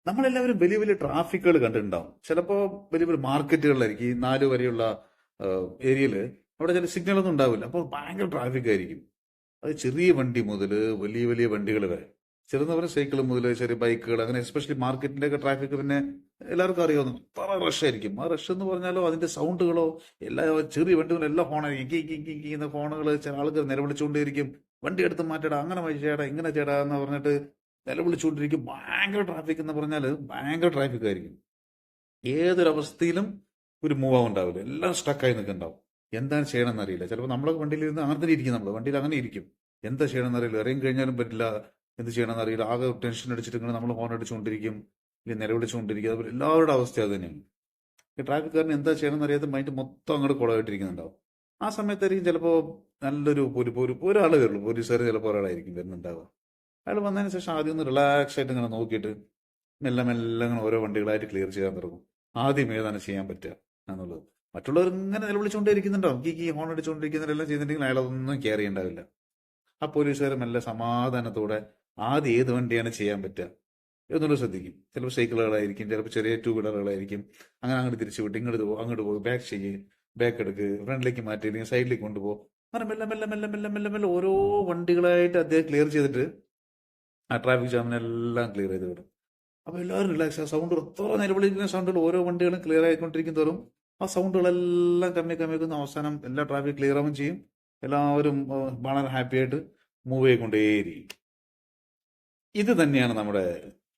നമ്മളെല്ലാവരും വലിയ വലിയ ട്രാഫിക്കുകൾ കണ്ടിട്ടുണ്ടാവും. ചിലപ്പോൾ വലിയ വലിയ മാർക്കറ്റുകളിലായിരിക്കും ഈ 4 വരെയുള്ള ഏരിയയിൽ അവിടെ ചില സിഗ്നലൊന്നും ഉണ്ടാവില്ല. അപ്പോൾ ഭയങ്കര ട്രാഫിക് ആയിരിക്കും. അത് ചെറിയ വണ്ടി മുതൽ വലിയ വലിയ വണ്ടികൾ വരെ, ചെറുന്ന് പറഞ്ഞ സൈക്കിൾ മുതൽ ചെറിയ ബൈക്കുകൾ, അങ്ങനെ എസ്പെഷ്യലി മാർക്കറ്റിന്റെ ഒക്കെ ട്രാഫിക് പിന്നെ എല്ലാവർക്കും അറിയാവുന്നു. അത്ര റഷ് ആയിരിക്കും. ആ റഷ് എന്ന് പറഞ്ഞാലോ അതിന്റെ സൗണ്ടുകളോ, എല്ലാ ചെറിയ വണ്ടികളും എല്ലാം ഹോണായിരിക്കും. കീ കീ കീ കീ എന്ന ഹോണുകൾ, ചില ആളുകൾ നിലവിളിച്ചുകൊണ്ടേയിരിക്കും. വണ്ടി എടുത്ത് മാറ്റടാ, അങ്ങനെ ചേടാ, ഇങ്ങനെ ചേടാ എന്ന് പറഞ്ഞിട്ട് നിലവിളിച്ചുകൊണ്ടിരിക്കും. ഭയങ്കര ട്രാഫിക് എന്ന് പറഞ്ഞാൽ ഭയങ്കര ട്രാഫിക് ആയിരിക്കും. ഏതൊരവസ്ഥയിലും ഒരു മൂവ് ഉണ്ടാവില്ല. എല്ലാം സ്റ്റക്കായി നിൽക്കുന്നുണ്ടാവും. എന്താണ് ചെയ്യണമെന്ന് അറിയില്ല. ചിലപ്പോൾ നമ്മളെ വണ്ടിയിൽ ഇരുന്ന് അങ്ങനെ തന്നെ ഇരിക്കും. നമ്മൾ വണ്ടിയിൽ അങ്ങനെ ഇരിക്കും. എന്താ ചെയ്യണമെന്ന് അറിയില്ല. ഇറങ്ങി കഴിഞ്ഞാലും പറ്റില്ല. എന്ത് ചെയ്യണമെന്ന് അറിയില്ല. ആകെ ടെൻഷൻ അടിച്ചിട്ട് ഇങ്ങനെ നമ്മൾ ഹോൺ അടിച്ചുകൊണ്ടിരിക്കും, ഇല്ലെങ്കിൽ നിലവിളിച്ചുകൊണ്ടിരിക്കും. അതുപോലെ എല്ലാവരുടെ അവസ്ഥ അത് തന്നെയാണ്. ഈ ട്രാഫിക്കാരന് എന്താ ചെയ്യണമെന്ന് അറിയാതെ മൈൻഡ് മൊത്തം അങ്ങോട്ട് കുളമായിട്ടിരിക്കുന്നുണ്ടാവും. ആ സമയത്തായിരിക്കും ചിലപ്പോൾ നല്ലൊരു ഒരാൾ വരുള്ളൂ. പോലീസുകാർ ചിലപ്പോൾ ഒരാളായിരിക്കും വരുന്നുണ്ടാവുക. അയാൾ വന്നതിന് ശേഷം ആദ്യം ഒന്ന് റിലാക്സ് ആയിട്ട് ഇങ്ങനെ നോക്കിയിട്ട് മെല്ലെ മെല്ലെ ഇങ്ങനെ ഓരോ വണ്ടികളായിട്ട് ക്ലിയർ ചെയ്യാൻ തുടങ്ങും. ആദ്യം ഏതാണ് ചെയ്യാൻ പറ്റുക എന്നുള്ളത്. മറ്റുള്ളവർ ഇങ്ങനെ നിലവിളിച്ചുകൊണ്ടേ ഇരിക്കുന്നുണ്ടാവും. ഈ ഹോൺ അടിച്ചുകൊണ്ടിരിക്കുന്നവരെല്ലാം ചെയ്തിട്ടുണ്ടെങ്കിൽ അയാൾ അതൊന്നും കെയർ ചെയ്യണ്ടാവില്ല. ആ പോലീസുകാർ മെല്ലെ സമാധാനത്തോടെ ആദ്യം ഏത് വണ്ടിയാണ് ചെയ്യാൻ പറ്റുക എന്നുള്ളത് ശ്രദ്ധിക്കും. ചിലപ്പോൾ സൈക്കിളുകളായിരിക്കും, ചിലപ്പോൾ ചെറിയ ടൂ വീലറുകളായിരിക്കും. അങ്ങനെ അങ്ങോട്ട് തിരിച്ചു വിട്ട് അങ്ങോട്ട് പോകും, ബാക്ക് ചെയ്യ്, ബാക്ക് എടുക്ക്, ഫ്രണ്ടിലേക്ക് മാറ്റി, അല്ലെങ്കിൽ സൈഡിലേക്ക് കൊണ്ടുപോകും. അങ്ങനെ മെല്ലെ മെല്ലെ മെല്ലെ മെല്ലെ മെല്ലെ മെല്ലെ ഓരോ വണ്ടികളായിട്ട് അദ്ദേഹം ക്ലിയർ ചെയ്തിട്ട് ആ ട്രാഫിക് ജാമിനെല്ലാം ക്ലിയർ ചെയ്ത് വിടും. അപ്പോൾ എല്ലാവരും റിലാക്സ്. ആ സൗണ്ട് എത്ര നിലവിളിക്കുന്ന സൗണ്ടുകൾ ഓരോ വണ്ടികളും ക്ലിയർ ആയിക്കൊണ്ടിരിക്കും തോറും ആ സൗണ്ടുകളെല്ലാം കമ്മി കമ്മിക്കുന്ന അവസാനം എല്ലാ ട്രാഫിക് ക്ലിയർ ആവുകയും ചെയ്യും. എല്ലാവരും വളരെ ഹാപ്പി ആയിട്ട് മൂവ് ചെയ്തുകൊണ്ടേയിരിക്കും. ഇത് തന്നെയാണ് നമ്മുടെ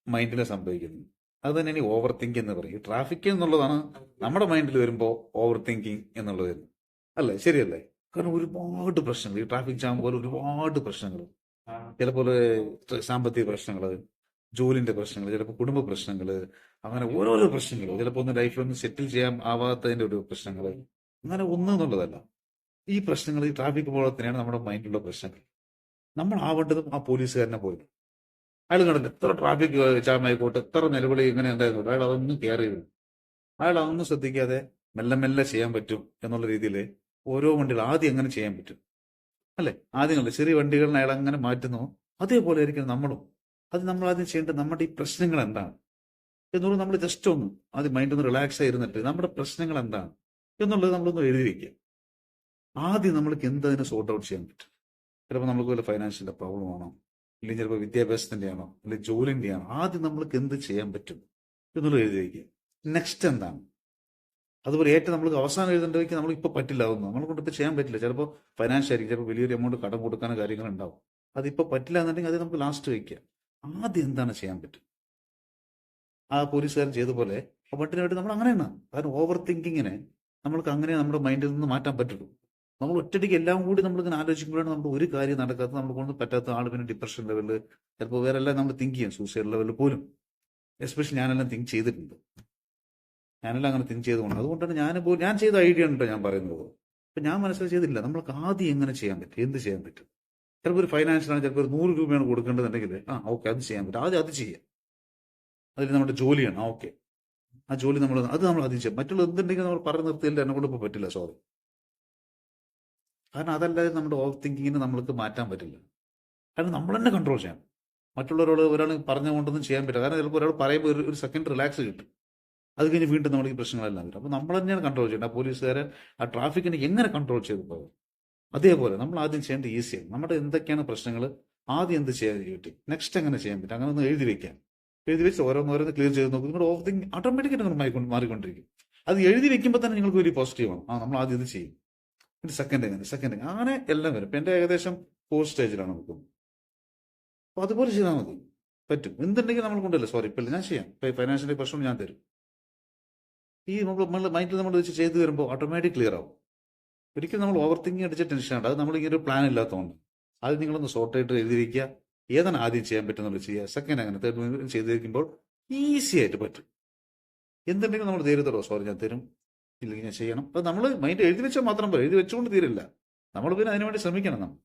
മൈൻഡിൽ സംഭവിക്കുന്നത്. അത് തന്നെയാണ് ഈ ഓവർ തിങ്കിങ് എന്ന് പറയും. ട്രാഫിക് എന്നുള്ളതാണ് നമ്മുടെ മൈൻഡിൽ വരുമ്പോൾ ഓവർ തിങ്കിങ് എന്നുള്ളത് വരുന്നത്. അല്ലേ? ശരിയല്ലേ? കാരണം ഒരുപാട് പ്രശ്നങ്ങൾ, ഈ ട്രാഫിക് ജാം പോലെ ഒരുപാട് പ്രശ്നങ്ങൾ, ചിലപ്പോൾ സാമ്പത്തിക പ്രശ്നങ്ങൾ, ജോലിന്റെ പ്രശ്നങ്ങൾ, ചിലപ്പോൾ കുടുംബ പ്രശ്നങ്ങൾ, അങ്ങനെ ഓരോരോ പ്രശ്നങ്ങൾ, ചിലപ്പോൾ ഒന്ന് ലൈഫിലൊന്ന് സെറ്റിൽ ചെയ്യാൻ ആവാത്തതിന്റെ ഒരു പ്രശ്നങ്ങൾ, അങ്ങനെ ഒന്നും എന്നുള്ളതല്ല. ഈ പ്രശ്നങ്ങൾ ഈ ട്രാഫിക് പോലെ തന്നെയാണ് നമ്മുടെ മൈൻഡിലുള്ള പ്രശ്നങ്ങൾ. നമ്മൾ ആവേണ്ടതും ആ പോലീസുകാരനെ പോലെ. അയാൾ കണ്ടില്ല എത്ര ട്രാഫിക് ജാം ആയിക്കോട്ടെ, എത്ര നിലവിളി ഇങ്ങനെ ഉണ്ടായിക്കോട്ടെ, അയാൾ അതൊന്നും കെയർ ചെയ്തു. അയാൾ അതൊന്നും ശ്രദ്ധിക്കാതെ മെല്ലെ മെല്ലെ ചെയ്യാൻ പറ്റും എന്നുള്ള രീതിയിൽ ഓരോ വണ്ടികൾ ആദ്യം എങ്ങനെ ചെയ്യാൻ പറ്റും, അല്ലെ? ആദ്യം കണ്ടില്ല ചെറിയ വണ്ടികളിൽ അയാൾ അങ്ങനെ മാറ്റുന്നു. അതേപോലെ ആയിരിക്കും നമ്മളും. അത് നമ്മൾ ആദ്യം ചെയ്യേണ്ടത് നമ്മുടെ ഈ പ്രശ്നങ്ങൾ എന്താണ് എന്നുള്ളത് നമ്മൾ ജസ്റ്റ് ഒന്ന് ആദ്യം മൈൻഡ് ഒന്ന് റിലാക്സ് ആയിരുന്നിട്ട് നമ്മുടെ പ്രശ്നങ്ങൾ എന്താണ് എന്നുള്ളത് നമ്മളൊന്ന് എഴുതി വയ്ക്കുക. ആദ്യം നമ്മൾക്ക് എന്തതിനെ സോർട്ട് ഔട്ട് ചെയ്യാൻ പറ്റും. ചിലപ്പോൾ നമുക്ക് വല്ല ഫൈനാൻഷ്യൽ പ്രോബ്ലം ആണോ, അല്ലെങ്കിൽ ചിലപ്പോൾ വിദ്യാഭ്യാസത്തിന്റെ ആണോ, അല്ലെങ്കിൽ ജോലിന്റെ ആണോ, ആദ്യം നമ്മൾക്ക് എന്ത് ചെയ്യാൻ പറ്റും എന്നുള്ളത് എഴുതി വയ്ക്കുക. നെക്സ്റ്റ് എന്താണ്, അതുപോലെ ഏറ്റവും നമ്മൾക്ക് അവസാനം എഴുതേണ്ടവയ്ക്ക് നമ്മൾ ഇപ്പോൾ പറ്റില്ല, അതൊന്നും നമ്മളെ കൊണ്ട് ഇപ്പോൾ ചെയ്യാൻ പറ്റില്ല. ചിലപ്പോൾ ഫൈനാൻഷ്യൽ ആയിരിക്കും, ചിലപ്പോൾ വലിയൊരു എമൗണ്ട് കടം കൊടുക്കാനോ കാര്യങ്ങളുണ്ടാവും. അതിപ്പോൾ പറ്റില്ല എന്നുണ്ടെങ്കിൽ അത് നമുക്ക് ലാസ്റ്റ് വയ്ക്കുക. ആദ്യം എന്താണ് ചെയ്യാൻ പറ്റും. ആ പോലീസുകാരൻ ചെയ്ത പോലെ പട്ടിനായിട്ട് നമ്മൾ അങ്ങനെയാണ്. കാരണം ഓവർ തിങ്കിങ്ങിനെ നമ്മൾക്ക് അങ്ങനെ നമ്മുടെ മൈൻഡിൽ നിന്ന് മാറ്റാൻ പറ്റുള്ളൂ. നമ്മൾ ഒറ്റയ്ക്ക് എല്ലാം കൂടി നമ്മളിങ്ങനെ ആലോചിക്കുമ്പോഴാണ് നമ്മൾ ഒരു കാര്യം നടക്കാത്തത്, നമ്മളെ കൊണ്ട് പറ്റാത്ത ആൾ പിന്നെ ഡിപ്രഷൻ ലെവലിൽ, ചിലപ്പോൾ വേറെ എല്ലാം നമ്മൾ തിങ്ക് ചെയ്യും, സൂസൈഡ് ലെവലിൽ പോലും. എസ്പെഷ്യലി ഞാനെല്ലാം തിങ്ക് ചെയ്തിട്ടുണ്ട്. ഞാനെല്ലാം അങ്ങനെ തിങ്ക് ചെയ്തുകൊണ്ട്, അതുകൊണ്ടാണ് ഞാൻ ചെയ്ത ഐഡിയ ഉണ്ടോ ഞാൻ പറയുന്നത്. അപ്പൊ ഞാൻ മനസ്സിൽ ചെയ്തില്ല. നമ്മൾക്ക് ആദ്യം എങ്ങനെ ചെയ്യാൻ പറ്റും, എന്ത് ചെയ്യാൻ പറ്റും. ചിലപ്പോൾ ഒരു ഫൈനാൻഷ്യലാണ്, ചിലപ്പോൾ ഒരു 100 രൂപയാണ് കൊടുക്കേണ്ടതുണ്ടെങ്കിൽ ഓക്കെ അത് ചെയ്യാൻ പറ്റും. ആദ്യം അത് ചെയ്യാം. അതിൽ നമ്മുടെ ജോലിയാണ്, ഓക്കെ ആ ജോലി നമ്മൾ ആദ്യം ചെയ്യാം. മറ്റുള്ള എന്തുണ്ടെങ്കിൽ നമ്മൾ പറഞ്ഞു നിർത്തിയില്ല, എന്നെ കൊണ്ട് ഇപ്പോൾ പറ്റില്ല, സോറി. കാരണം അതല്ലാതെ നമ്മുടെ ഓവർ തിങ്കിങ്ങിന് നമ്മൾക്ക് മാറ്റാൻ പറ്റില്ല. കാരണം നമ്മൾ തന്നെ കൺട്രോൾ ചെയ്യണം. മറ്റുള്ളവരോട് ഒരാൾ പറഞ്ഞുകൊണ്ടൊന്നും ചെയ്യാൻ പറ്റില്ല. കാരണം ചിലപ്പോൾ ഒരാൾ പറയുമ്പോൾ ഒരു സെക്കൻഡ് റിലാക്സ് കിട്ടും. അത് കഴിഞ്ഞ് വീണ്ടും നമ്മൾ ഈ പ്രശ്നങ്ങളെല്ലാം വരും. അപ്പോൾ നമ്മൾ തന്നെയാണ് കൺട്രോൾ ചെയ്യേണ്ടത്. ആ പോലീസുകാരെ ആ ട്രാഫിക്കിനെ എങ്ങനെ കൺട്രോൾ ചെയ്തു പോകും, അതേപോലെ നമ്മൾ ആദ്യം ചെയ്യേണ്ടത് ഈസിയാണ്. നമ്മുടെ എന്തൊക്കെയാണ് പ്രശ്നങ്ങൾ, ആദ്യം എന്ത് ചെയ്യാൻ പറ്റും, നെക്സ്റ്റ് എങ്ങനെ ചെയ്യാൻ പറ്റും, അങ്ങനെ ഒന്ന് എഴുതി വെക്കാം. എഴുതി വെച്ച് ഓരോന്നോരോന്ന് ക്ലിയർ ചെയ്ത് നോക്കും. നിങ്ങളുടെ ഓവർ തിങ്ക് ഓട്ടോമാറ്റിക്കായിട്ട് നിങ്ങൾ മാറിക്കൊണ്ടിരിക്കും. അത് എഴുതി വെക്കുമ്പോൾ തന്നെ നിങ്ങൾക്ക് ഒരു പോസിറ്റീവാണ്. നമ്മൾ ആദ്യം ഇത് ചെയ്യും, പിന്നെ സെക്കൻഡ് അങ്ങനെ എല്ലാം വരും. ഇപ്പം എൻ്റെ ഏകദേശം 4 സ്റ്റേജിലാണ് നിൽക്കുന്നത്. അപ്പോൾ അതുപോലെ ചെയ്താൽ മതി, പറ്റും. എന്തുണ്ടെങ്കിൽ നമ്മൾ കൊണ്ടല്ലേ, സോറി ഇപ്പം ഞാൻ ചെയ്യാം, ഇപ്പം ഫൈനാൻഷ്യലി പ്രശ്നം ഞാൻ തരും. ഈ നമ്മൾ മൈൻഡിൽ നമ്മൾ വെച്ച് ചെയ്ത് വരുമ്പോൾ ഓട്ടോമാറ്റിക് ക്ലിയർ ആവും. ഒരിക്കലും നമ്മൾ ഓവർ തിങ്കിങ് അടിച്ച ടെൻഷൻ ഉണ്ട്. അത് നമ്മൾ ഇങ്ങനെ ഒരു പ്ലാൻ ഇല്ലാത്തതുകൊണ്ട് അത് നിങ്ങളൊന്ന് സോർട്ട് ആയിട്ട് എഴുതി വയ്ക്കുക. ഏതാണ് ആദ്യം ചെയ്യാൻ പറ്റുന്നത് ചെയ്യുക, സെക്കൻഡ് അങ്ങനെ തേർഡ് ചെയ്ത് വയ്ക്കുമ്പോൾ ഈസി ആയിട്ട് പറ്റും. എന്തുണ്ടെങ്കിലും നമ്മൾ ധൈര്യത്തോടെ സോറി ഞാൻ തരും, ഇല്ലെങ്കിൽ ഞാൻ ചെയ്യണം. അത് നമ്മൾ മൈൻഡ് എഴുതി വെച്ചാൽ മാത്രം പോയി, എഴുതി വെച്ചുകൊണ്ട് തീരില്ല. നമ്മൾ പിന്നെ അതിനുവേണ്ടി ശ്രമിക്കണം. നമ്മൾ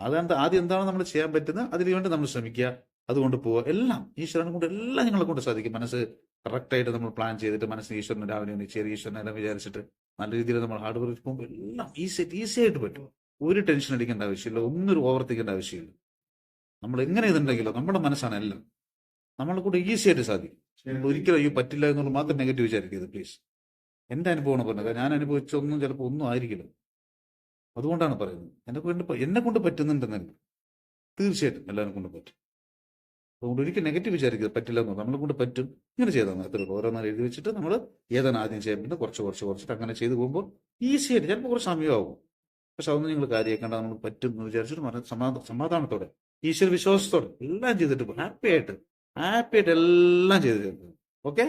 അതാണ് ആദ്യം എന്താണ് നമ്മൾ ചെയ്യാൻ പറ്റുന്നത്, അതിനു വേണ്ടി നമ്മൾ ശ്രമിക്കുക. അതുകൊണ്ട് പോവുക. എല്ലാം ഈശ്വരനെ കൊണ്ട് എല്ലാം നിങ്ങളെ കൊണ്ട് സാധിക്കും. മനസ്സ് കറക്റ്റായിട്ട് നമ്മൾ പ്ലാൻ ചെയ്തിട്ട് മനസ്സിന് ഈശ്വരനെ രാവിലെ ചെറിയ ഈശ്വരനെ എല്ലാം വിചാരിച്ചിട്ട് നല്ല രീതിയിൽ നമ്മൾ ഹാർഡ് വർക്ക് പോകുമ്പോൾ എല്ലാം ഈസി ആയിട്ട് പറ്റും. ഒരു ടെൻഷൻ അടിക്കേണ്ട ആവശ്യമില്ല, ഒന്നൊരു ഓവർത്തിക്കേണ്ട ആവശ്യമില്ല. നമ്മൾ എങ്ങനെ ഇതുണ്ടെങ്കിലോ നമ്മുടെ മനസ്സാണ് എല്ലാം. നമ്മളെ കൂടെ ഈസി ആയിട്ട് സാധിക്കും. നമ്മൾ ഒരിക്കലും അയ്യോ പറ്റില്ല എന്നുള്ള മാത്രം നെഗറ്റീവ് വിചാരിക്കരുത് പ്ലീസ്. എൻ്റെ അനുഭവമാണ് പറഞ്ഞത്. ഞാൻ അനുഭവിച്ചൊന്നും ചിലപ്പോൾ ഒന്നും ആയിരിക്കില്ല. അതുകൊണ്ടാണ് പറയുന്നത്. എന്നെ കൊണ്ട് പറ്റുന്നുണ്ടെന്നല്ല, തീർച്ചയായിട്ടും എല്ലാവരും കൊണ്ട് പറ്റും. അതുകൊണ്ട് ഒരിക്കലും നെഗറ്റീവ് വിചാരിക്കരുത്, പറ്റില്ല എന്ന്. നമ്മളെ കൊണ്ട് പറ്റും, ഇങ്ങനെ ചെയ്താൽ മതി. അത്ര ഓരോന്നാൾ എഴുതി വെച്ചിട്ട് നമ്മൾ ഏതാണ് ആദ്യം ചെയ്യേണ്ടത് കുറച്ചിട്ട് അങ്ങനെ ചെയ്ത് പോകുമ്പോൾ ഈസി ആയിട്ട്, ചിലപ്പോൾ കുറച്ച് സമയമാകും, പക്ഷെ അതൊന്നും നിങ്ങൾ കാര്യമാക്കേണ്ട. നമ്മൾ പറ്റും എന്ന് വിചാരിച്ചിട്ട് സമാധാനത്തോടെ ഈശ്വര വിശ്വാസത്തോടെ എല്ലാം ചെയ്തിട്ട് ഹാപ്പി ആയിട്ട് എല്ലാം ചെയ്ത്. ഓക്കെ.